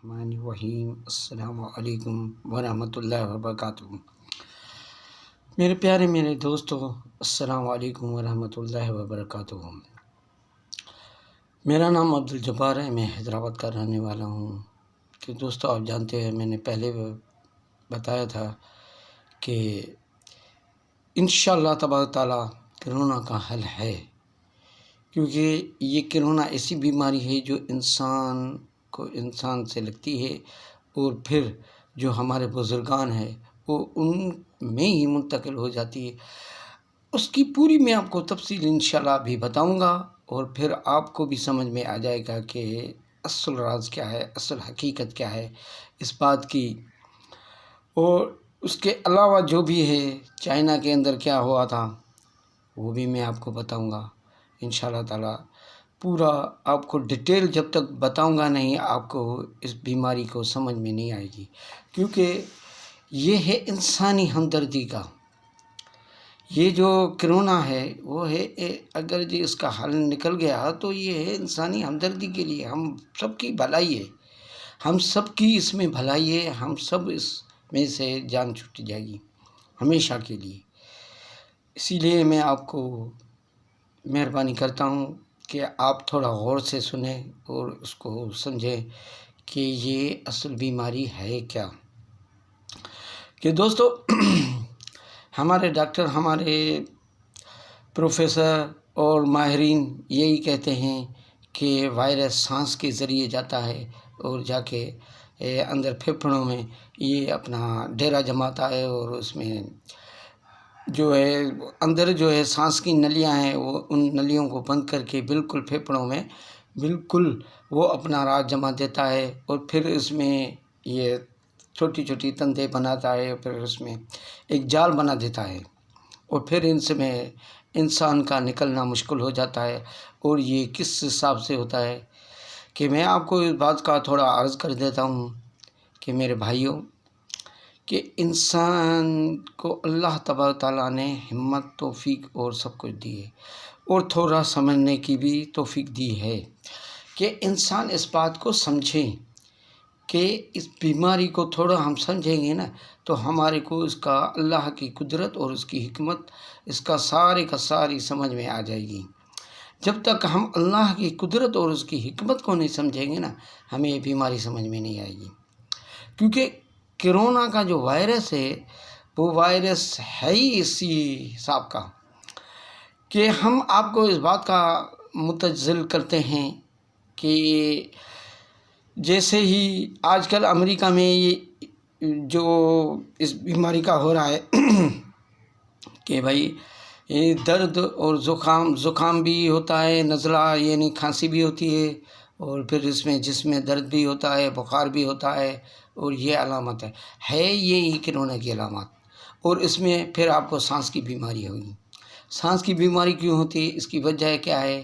الرحمن الرحیم۔ السلام علیکم ورحمۃ اللہ وبرکاتہ۔ میرے پیارے میرے دوستو، السلام علیکم ورحمۃ اللہ وبرکاتہ۔ میرا نام عبدالجبار ہے، میں حیدرآباد کا رہنے والا ہوں۔ کہ دوستو، آپ جانتے ہیں میں نے پہلے بتایا تھا کہ انشاءاللہ تبارک تعالیٰ کرونا کا حل ہے، کیونکہ یہ کرونا ایسی بیماری ہے جو انسان سے لگتی ہے اور پھر جو ہمارے بزرگان ہیں وہ ان میں ہی منتقل ہو جاتی ہے۔ اس کی پوری میں آپ کو تفصیل انشاءاللہ بھی بتاؤں گا، اور پھر آپ کو بھی سمجھ میں آ جائے گا کہ اصل راز کیا ہے، اصل حقیقت کیا ہے اس بات کی۔ اور اس کے علاوہ جو بھی ہے چائنا کے اندر کیا ہوا تھا وہ بھی میں آپ کو بتاؤں گا انشاءاللہ تعالیٰ۔ پورا آپ کو ڈیٹیل جب تک بتاؤں گا نہیں، آپ کو اس بیماری کو سمجھ میں نہیں آئے گی، کیونکہ یہ ہے انسانی ہمدردی کا۔ یہ جو کرونا ہے وہ ہے، اگر جی اس کا حل نکل گیا تو یہ ہے انسانی ہمدردی کے لیے، ہم سب کی بھلائی ہے، ہم سب کی اس میں بھلائی ہے، ہم سب اس میں سے جان چھوٹ جائے گی ہمیشہ کے لیے۔ اسی لیے میں آپ کو مہربانی کرتا ہوں کہ آپ تھوڑا غور سے سنیں اور اس کو سمجھیں کہ یہ اصل بیماری ہے کیا۔ کہ دوستو، ہمارے ڈاکٹر، ہمارے پروفیسر اور ماہرین یہی کہتے ہیں کہ وائرس سانس کے ذریعے جاتا ہے اور جا کے اندر پھیپھڑوں میں یہ اپنا ڈیرا جماتا ہے، اور اس میں جو ہے اندر جو ہے سانس کی نلیاں ہیں، وہ ان نلیوں کو بند کر کے بالکل پھیپھڑوں میں بالکل وہ اپنا راز جما دیتا ہے، اور پھر اس میں یہ چھوٹی چھوٹی تندیں بناتا ہے، پھر اس میں ایک جال بنا دیتا ہے، اور پھر ان سے میں انسان کا نکلنا مشکل ہو جاتا ہے۔ اور یہ کس حساب سے ہوتا ہے کہ میں آپ کو اس بات کا تھوڑا عرض کر دیتا ہوں کہ میرے بھائیوں، کہ انسان کو اللہ تبارک تعالیٰ نے ہمت، توفیق اور سب کچھ دی ہے، اور تھوڑا سمجھنے کی بھی توفیق دی ہے کہ انسان اس بات کو سمجھیں کہ اس بیماری کو تھوڑا ہم سمجھیں گے نا تو ہمارے کو اس کا اللہ کی قدرت اور اس کی حکمت، اس کا ساری سمجھ میں آ جائے گی۔ جب تک ہم اللہ کی قدرت اور اس کی حکمت کو نہیں سمجھیں گے نا، ہمیں یہ بیماری سمجھ میں نہیں آئے گی۔ کیونکہ کرونا کا جو وائرس ہے وہ وائرس ہے ہی اسی حساب کا کہ ہم آپ کو اس بات کا متزل کرتے ہیں کہ جیسے ہی آج کل امریکہ میں یہ جو اس بیماری کا ہو رہا ہے کہ بھائی یہ درد اور زکام بھی ہوتا ہے، نزلہ یعنی کھانسی بھی ہوتی ہے، اور پھر اس میں جسم میں درد بھی ہوتا ہے، بخار بھی ہوتا ہے، اور یہ علامت ہے یہی کرونا کی علامات۔ اور اس میں پھر آپ کو سانس کی بیماری ہوگی۔ سانس کی بیماری کیوں ہوتی ہے، اس کی وجہ کیا ہے،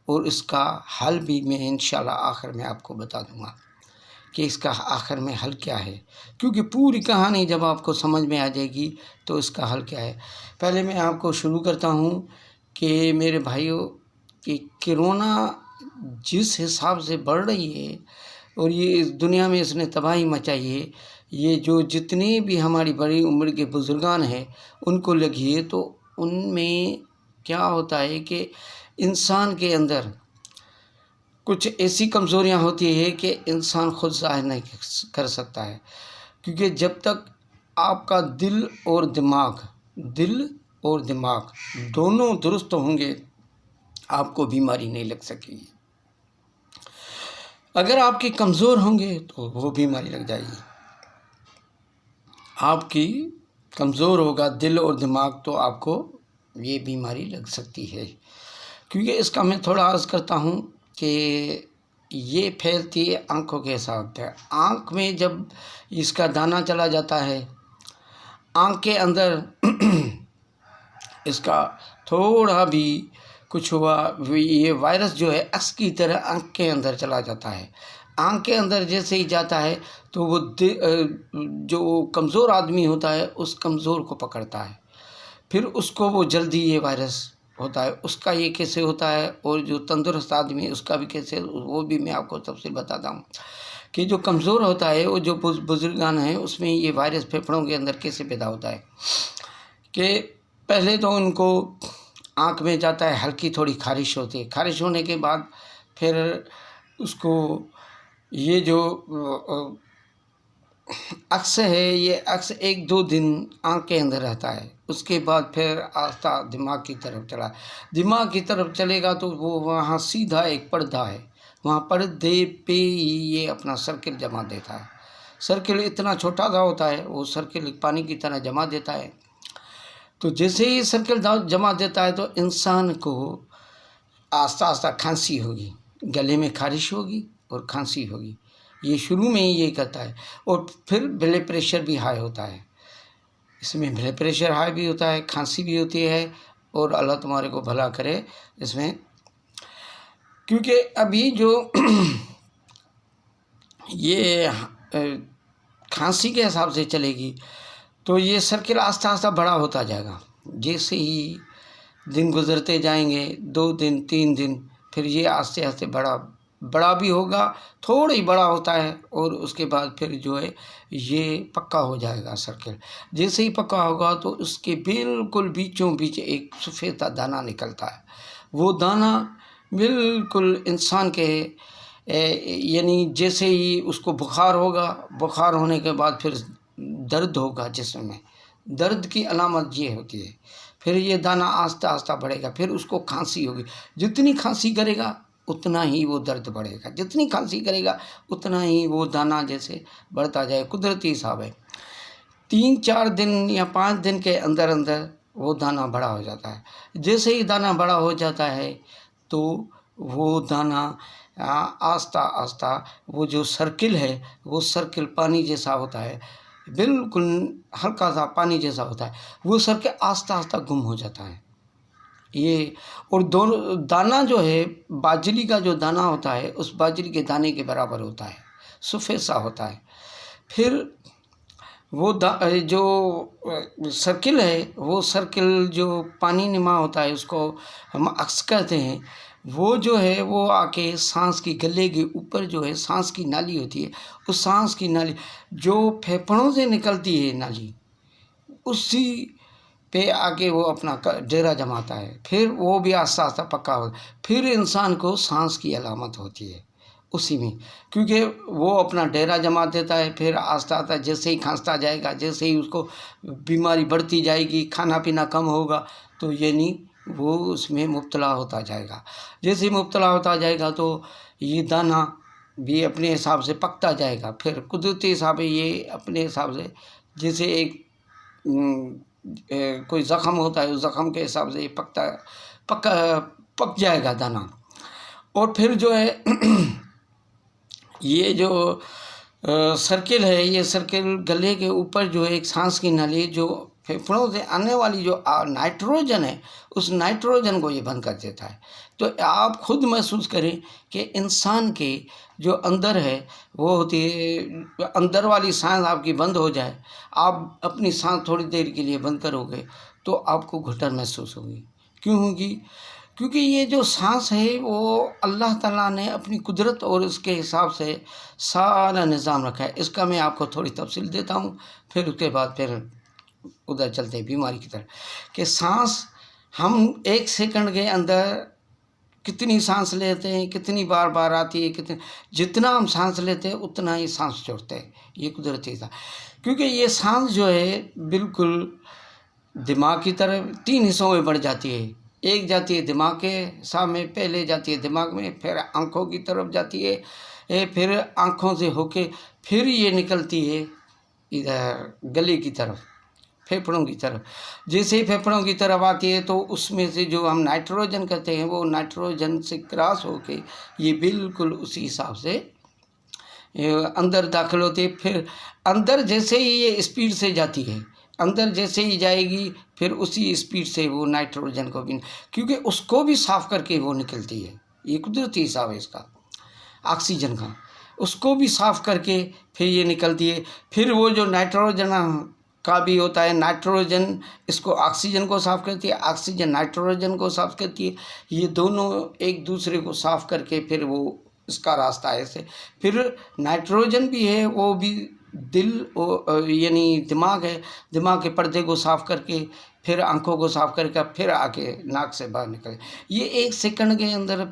اور اس کا حل بھی میں انشاءاللہ آخر میں آپ کو بتا دوں گا کہ اس کا آخر میں حل کیا ہے، کیونکہ پوری کہانی جب آپ کو سمجھ میں آ جائے گی تو اس کا حل کیا ہے۔ پہلے میں آپ کو شروع کرتا ہوں کہ میرے بھائیوں، کہ کرونا جس حساب سے بڑھ رہی ہے اور یہ اس دنیا میں اس نے تباہی مچائی ہے، یہ جو جتنے بھی ہماری بڑی عمر کے بزرگان ہیں ان کو لگی ہے، تو ان میں کیا ہوتا ہے کہ انسان کے اندر کچھ ایسی کمزوریاں ہوتی ہیں کہ انسان خود ظاہر نہیں کر سکتا ہے، کیونکہ جب تک آپ کا دل اور دماغ دونوں درست ہوں گے آپ کو بیماری نہیں لگ سکے گی۔ اگر آپ کے کمزور ہوں گے تو وہ بیماری لگ جائے گی۔ آپ کی کمزور ہوگا دل اور دماغ تو آپ کو یہ بیماری لگ سکتی ہے، کیونکہ اس کا میں تھوڑا عرض کرتا ہوں کہ یہ پھیلتی ہے آنکھوں کے حساب سے۔ آنکھ میں جب اس کا دانہ چلا جاتا ہے، آنکھ کے اندر اس کا تھوڑا بھی کچھ ہوا، یہ وائرس جو ہے اس کی طرح آنکھ کے اندر چلا جاتا ہے۔ آنکھ کے اندر جیسے ہی جاتا ہے تو وہ جو کمزور آدمی ہوتا ہے اس کمزور کو پکڑتا ہے، پھر اس کو وہ جلدی یہ وائرس ہوتا ہے۔ اس کا یہ کیسے ہوتا ہے، اور جو تندرست آدمی ہے اس کا بھی کیسے، وہ بھی میں آپ کو تفصیل بتاتا ہوں کہ جو کمزور ہوتا ہے، وہ جو بزرگان ہیں، اس میں یہ وائرس پھیپھڑوں کے اندر کیسے پیدا ہوتا ہے کہ پہلے تو ان کو آنکھ میں جاتا ہے، ہلکی تھوڑی خارش ہوتی ہے، خارش ہونے کے بعد پھر اس کو یہ جو عکس ہے، یہ عکس 1-2 دن آنکھ کے اندر رہتا ہے، اس کے بعد پھر آہستہ دماغ کی طرف چلا، دماغ کی طرف چلے گا تو وہ وہاں سیدھا ایک پردہ ہے، وہاں پردے پہ یہ اپنا سرکل جما دیتا ہے، سرکل اتنا چھوٹا سا ہوتا ہے، وہ سرکل پانی کی طرح جما دیتا ہے، تو جیسے ہی سرکل جما دیتا ہے تو انسان کو آہستہ آہستہ کھانسی ہوگی، گلے میں خارش ہوگی اور کھانسی ہوگی، یہ شروع میں ہی یہ کرتا ہے، اور پھر بلڈ پریشر بھی ہائی ہوتا ہے، اس میں بلڈ پریشر ہائی بھی ہوتا ہے، کھانسی بھی ہوتی ہے، اور اللہ تمہارے کو بھلا کرے اس میں، کیونکہ ابھی جو یہ کھانسی کے حساب سے چلے گی تو یہ سرکل آہستہ آہستہ بڑا ہوتا جائے گا، جیسے ہی دن گزرتے جائیں گے، 2 دن 3 دن، پھر یہ آہستہ آہستہ بڑا بھی ہوگا، تھوڑا ہی بڑا ہوتا ہے، اور اس کے بعد پھر جو ہے یہ پکا ہو جائے گا سرکل، جیسے ہی پکا ہوگا تو اس کے بالکل بیچوں بیچ ایک سفید دانہ نکلتا ہے، وہ دانہ بالکل انسان کے یعنی جیسے ہی اس کو بخار ہوگا، بخار ہونے کے بعد پھر درد ہوگا جسم میں، درد کی علامت یہ ہوتی ہے، پھر یہ دانہ آہستہ آہستہ بڑھے گا، پھر اس کو کھانسی ہوگی، جتنی کھانسی کرے گا اتنا ہی وہ درد بڑھے گا، جتنی کھانسی کرے گا اتنا ہی وہ دانہ جیسے بڑھتا جائے، قدرتی حساب ہے، 3-4 دن یا 5 دن کے اندر اندر وہ دانہ بڑا ہو جاتا ہے، جیسے ہی دانہ بڑا ہو جاتا ہے تو وہ دانہ آہستہ آہستہ وہ جو سرکل ہے، وہ سرکل پانی جیسا ہوتا ہے، بالکل ہلکا سا پانی جیسا ہوتا ہے، وہ سرکل آہستہ آہستہ گم ہو جاتا ہے، یہ اور دونوں دانہ جو ہے، باجری کا جو دانہ ہوتا ہے، اس باجری کے دانے کے برابر ہوتا ہے، سفید سا ہوتا ہے، پھر وہ جو سرکل ہے، وہ سرکل جو پانی نما ہوتا ہے، اس کو ہم عکس کہتے ہیں، وہ جو ہے وہ آ کے سانس کی گلے کے اوپر جو ہے سانس کی نالی ہوتی ہے، اس سانس کی نالی جو پھیپھڑوں سے نکلتی ہے نالی، اسی پہ آ کے وہ اپنا ڈیرا جماتا ہے، پھر وہ بھی آہستہ آہستہ پکا ہوتا ہے، پھر انسان کو سانس کی علامت ہوتی ہے اسی میں، کیونکہ وہ اپنا ڈیرا جما دیتا ہے، پھر آہستہ آہستہ جیسے ہی کھانستا جائے گا، جیسے ہی اس کو بیماری بڑھتی جائے گی، کھانا پینا کم ہوگا تو یعنی وہ اس میں مبتلا ہوتا جائے گا، جیسے ہی مبتلا ہوتا جائے گا تو یہ دانہ بھی اپنے حساب سے پکتا جائے گا، پھر قدرتی حساب ہے یہ اپنے حساب سے جیسے ایک کوئی زخم ہوتا ہے، اس زخم کے حساب سے یہ پک جائے گا دانہ، اور پھر جو ہے یہ جو سرکل ہے، یہ سرکل گلے کے اوپر جو ہے ایک سانس کی نلی جو پھیپھڑوں سے آنے والی جو نائٹروجن ہے، اس نائٹروجن کو یہ بند کر دیتا ہے، تو آپ خود محسوس کریں کہ انسان کے جو اندر ہے وہ ہوتی ہے، اندر والی سانس آپ کی بند ہو جائے، آپ اپنی سانس تھوڑی دیر کے لیے بند کرو گے تو آپ کو گھٹن محسوس ہوگی، کیوں ہوگی؟ کیونکہ یہ جو سانس ہے وہ اللہ تعالیٰ نے اپنی قدرت اور اس کے حساب سے سارا نظام رکھا ہے، اس کا میں آپ کو تھوڑی تفصیل دیتا ہوں، پھر اس کے بعد پھر ادھر چلتے ہیں بیماری کی طرف، کہ سانس ہم 1 سیکنڈ کے اندر کتنی سانس لیتے ہیں، کتنی بار بار آتی ہے، جتنا ہم سانس لیتے ہیں اتنا ہی سانس چھوڑتے ہیں، یہ قدرتی تھا، کیونکہ یہ سانس جو ہے بالکل دماغ کی طرف 3 حصوں میں بڑھ جاتی ہے، ایک جاتی ہے دماغ کے حساب میں، پہلے جاتی ہے دماغ میں، پھر آنکھوں کی طرف جاتی ہے، پھر آنکھوں سے ہو کے پھر یہ نکلتی ہے ادھر گلے کی طرف، پھیپھڑوں کی طرف، جیسے ہی پھیپھڑوں کی طرف آتی ہے تو اس میں سے جو ہم نائٹروجن کہتے ہیں وہ نائٹروجن سے کراس ہو کے یہ بالکل اسی حساب سے اندر داخل ہوتی ہے، پھر اندر جیسے ہی یہ اسپیڈ سے جاتی ہے، اندر جیسے ہی جائے گی پھر اسی اسپیڈ سے وہ نائٹروجن کو بھی، کیونکہ اس کو بھی صاف کر کے وہ نکلتی ہے، یہ قدرتی حساب ہے اس کا، آکسیجن کا، اس کو بھی صاف کر کے پھر یہ نکلتی ہے، پھر وہ جو نائٹروجن کا بھی ہوتا ہے، نائٹروجن اس کو آکسیجن کو صاف کرتی ہے، آکسیجن نائٹروجن کو صاف کرتی ہے، یہ دونوں ایک دوسرے کو صاف کر کے پھر وہ اس کا راستہ ہے ایسے. پھر نائٹروجن بھی ہے، وہ بھی دل یعنی دماغ ہے، دماغ کے پردے کو صاف کر کے پھر آنکھوں کو صاف کر کے پھر آ کے ناک سے باہر نکلے. یہ 1 سیکنڈ کے اندر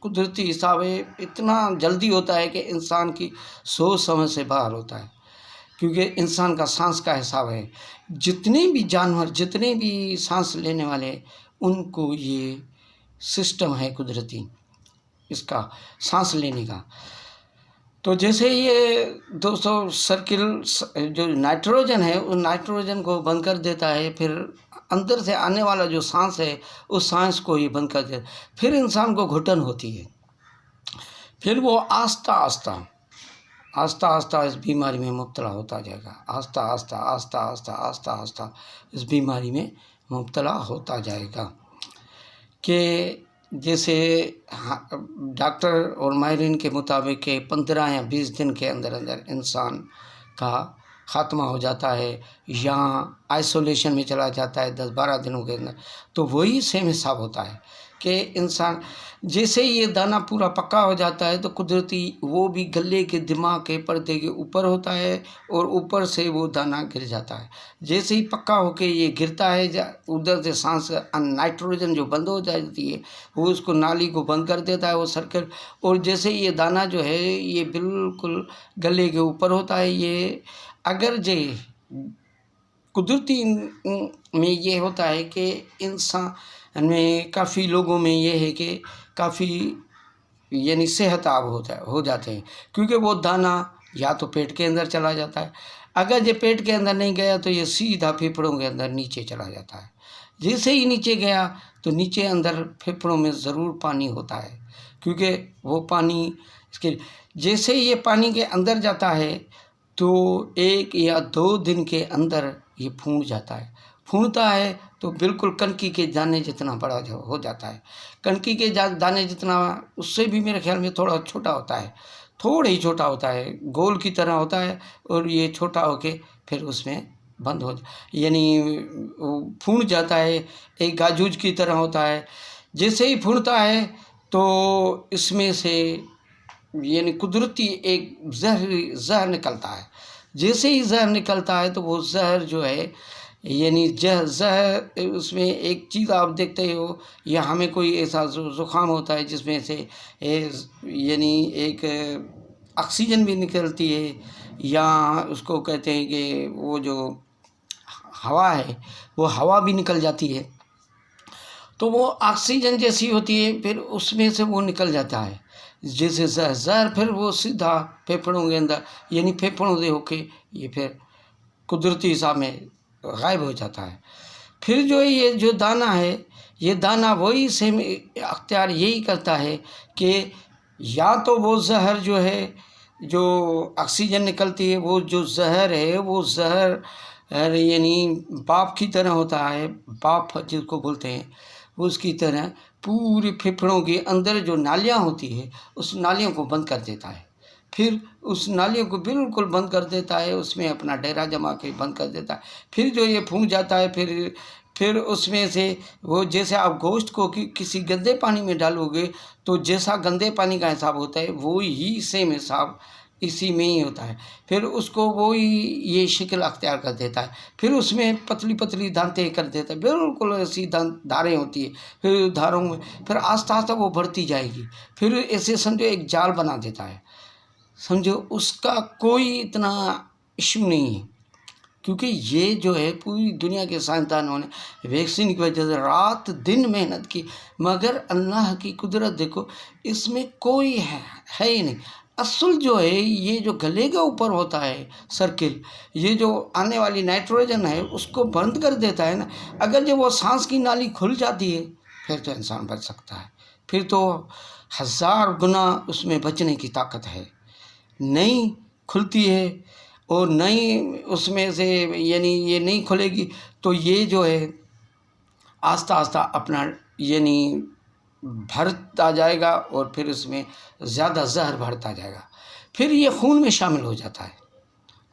قدرتی حساب ہے، اتنا جلدی ہوتا ہے کہ انسان کی سوچ سمجھ سے باہر ہوتا ہے. کیونکہ انسان کا سانس کا حساب ہے، جتنے بھی جانور، جتنے بھی سانس لینے والے، ان کو یہ سسٹم ہے قدرتی اس کا سانس لینے کا. تو جیسے یہ دوستو سرکل جو نائٹروجن ہے، اس نائٹروجن کو بند کر دیتا ہے، پھر اندر سے آنے والا جو سانس ہے اس سانس کو یہ بند کر دیتا ہے. پھر انسان کو گھٹن ہوتی ہے، پھر وہ آہستہ آہستہ اس بیماری میں مبتلا ہوتا جائے گا. آہستہ اس بیماری میں مبتلا ہوتا جائے گا کہ جیسے ڈاکٹر اور ماہرین کے مطابق کہ 15 یا 20 دن کے اندر انسان کا خاتمہ ہو جاتا ہے، یا آئسولیشن میں چلا جاتا ہے 10-12 دنوں کے اندر. تو وہی سیم حساب ہوتا ہے کہ انسان جیسے یہ دانہ پورا پکا ہو جاتا ہے تو قدرتی وہ بھی گلے کے دماغ کے پردے کے اوپر ہوتا ہے اور اوپر سے وہ دانہ گر جاتا ہے. جیسے ہی پکا ہو کے یہ گرتا ہے، ادھر سے سانس نائٹروجن جو بند ہو جاتی ہے وہ اس کو نالی کو بند کر دیتا ہے وہ سرکل. اور جیسے یہ دانہ جو ہے یہ بالکل گلے کے اوپر ہوتا ہے. یہ اگر قدرتی میں یہ ہوتا ہے کہ انسان میں کافی لوگوں میں یہ ہے کہ کافی یعنی صحت یاب ہو جاتے ہیں، کیونکہ وہ دانہ یا تو پیٹ کے اندر چلا جاتا ہے. اگر یہ پیٹ کے اندر نہیں گیا تو یہ سیدھا پھیپھڑوں کے اندر نیچے چلا جاتا ہے. جیسے ہی نیچے گیا تو نیچے اندر پھیپھڑوں میں ضرور پانی ہوتا ہے، کیونکہ وہ پانی جیسے ہی یہ پانی کے اندر جاتا ہے تو 1 یا 2 دن کے اندر یہ پھونٹ جاتا ہے. پھونٹتا ہے تو بالکل کنکی کے دانے جتنا بڑا ہو جاتا ہے. کنکی کے دانے جتنا، اس سے بھی میرے خیال میں تھوڑا چھوٹا ہوتا ہے، تھوڑا ہی چھوٹا ہوتا ہے، گول کی طرح ہوتا ہے. اور یہ چھوٹا ہو کے پھر اس میں بند یعنی پھونٹ جاتا ہے، ایک گاجوج کی طرح ہوتا ہے. جیسے ہی پھونٹتا ہے تو اس میں سے یعنی قدرتی ایک زہر نکلتا ہے. جیسے ہی زہر نکلتا ہے تو وہ زہر جو ہے یعنی زہر، اس میں ایک چیز آپ دیکھتے ہو، یا ہمیں کوئی ایسا زکام ہوتا ہے جس میں سے یعنی ایک آکسیجن بھی نکلتی ہے، یا اس کو کہتے ہیں کہ وہ جو ہوا ہے وہ ہوا بھی نکل جاتی ہے. تو وہ آکسیجن جیسی ہوتی ہے، پھر اس میں سے وہ نکل جاتا ہے. جیسے زہر پھر وہ سیدھا پھیپھڑوں کے اندر یعنی پھیپھڑوں سے ہو کے یہ پھر قدرتی حساب میں غائب ہو جاتا ہے. پھر جو یہ جو دانہ ہے، یہ دانہ وہی سیم اختیار یہی کرتا ہے کہ یا تو وہ زہر جو ہے، جو آکسیجن نکلتی ہے، وہ جو زہر ہے وہ زہر یعنی باپ کی طرح ہوتا ہے، باپ جس کو بولتے ہیں، اس کی طرح پوری پھیپھڑوں کے اندر جو نالیاں ہوتی ہے اس نالیوں کو بند کر دیتا ہے. پھر اس نالیوں کو بالکل بند کر دیتا ہے، اس میں اپنا ڈیرا جما کے بند کر دیتا ہے. پھر جو یہ پھونک جاتا ہے، پھر اس میں سے وہ جیسے آپ گوشت کو کسی گندے پانی میں ڈالو گے تو جیسا گندے پانی کا حساب ہوتا ہے وہی سیم حساب اسی میں ہی ہوتا ہے. پھر اس کو وہی یہ شکل اختیار کر دیتا ہے. پھر اس میں پتلی پتلی دانتیں کر دیتا ہے، بالکل ایسی دھاریں ہوتی ہے. پھر دھاروں میں پھر آہستہ وہ بڑھتی جائے گی. پھر ایسے سمجھو ایک جال بنا دیتا ہے، سمجھو اس کا کوئی اتنا ایشو نہیں ہے. کیونکہ یہ جو ہے پوری دنیا کے سائنسدانوں نے ویکسین کی وجہ سے رات دن محنت کی، مگر اللہ کی قدرت دیکھو، اس میں کوئی ہے ہی نہیں. اصل جو ہے یہ جو گلے کے اوپر ہوتا ہے سرکل، یہ جو آنے والی نائٹروجن ہے اس کو بند کر دیتا ہے نا. اگر جب وہ سانس کی نالی کھل جاتی ہے پھر تو انسان بچ سکتا ہے، پھر تو 1000 گنا اس میں بچنے کی طاقت ہے. نہیں کھلتی ہے اور نہیں اس میں سے یعنی یہ نہیں کھلے گی تو یہ جو ہے آہستہ اپنا یعنی بھرتا جائے گا، اور پھر اس میں زیادہ زہر بھرتا جائے گا. پھر یہ خون میں شامل ہو جاتا ہے،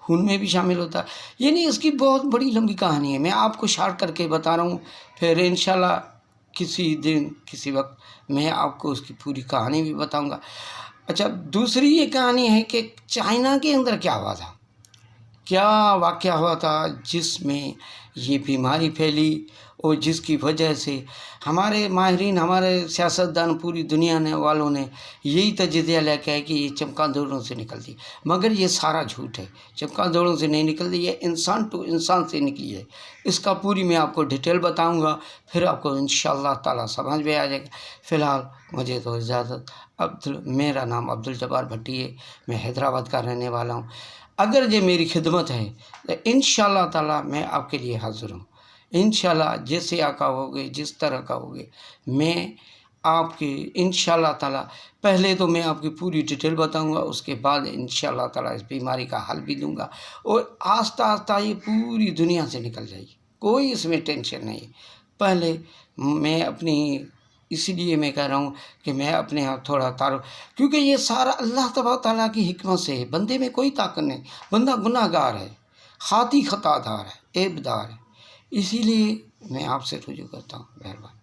خون میں بھی شامل ہوتا ہے. یعنی اس کی بہت بڑی لمبی کہانی ہے، میں آپ کو شارٹ کر کے بتا رہا ہوں. پھر انشاءاللہ کسی دن کسی وقت میں آپ کو اس کی پوری کہانی بھی بتاؤں گا. اچھا، دوسری یہ کہانی ہے کہ چائنا کے اندر کیا ہوا تھا، کیا واقعہ ہوا تھا جس میں یہ بیماری پھیلی اور جس کی وجہ سے ہمارے ماہرین، ہمارے سیاستدان، پوری دنیا نے والوں نے یہی تجزیہ لے کے ہے کہ یہ چمکا دوروں سے نکلتی، مگر یہ سارا جھوٹ ہے، چمکا دوروں سے نہیں نکلتی، یہ انسان ٹو انسان سے نکلی ہے۔ اس کا پوری میں آپ کو ڈیٹیل بتاؤں گا، پھر آپ کو انشاءاللہ تعالیٰ سمجھ میں آ جائے گا۔ فی الحال مجھے تو اجازت۔ میرا نام عبدالجبار بھٹی ہے، میں حیدرآباد کا رہنے والا ہوں۔ اگر یہ میری خدمت ہے تو انشاءاللہ تعالیٰ میں آپ کے لیے حاضر ہوں۔ انشاءاللہ جیسے آقا ہوگے، جس طرح کا ہوگے، میں آپ کی انشاءاللہ تعالیٰ پہلے تو میں آپ کی پوری ڈیٹیل بتاؤں گا، اس کے بعد انشاءاللہ تعالیٰ اس بیماری کا حل بھی دوں گا، اور آہستہ آہستہ یہ پوری دنیا سے نکل جائے گی، کوئی اس میں ٹینشن نہیں۔ پہلے میں اپنی، اسی لیے میں کہہ رہا ہوں کہ میں اپنے آپ تھوڑا تعارف، کیونکہ یہ سارا اللہ تبارک تعالیٰ کی حکمت سے ہے، بندے میں کوئی طاقت نہیں، بندہ گناہ گار ہے، خاطی خطا دار ہے، عیب دار ہے، اسی لیے میں آپ سے رجوع کرتا ہوں، مہربانی۔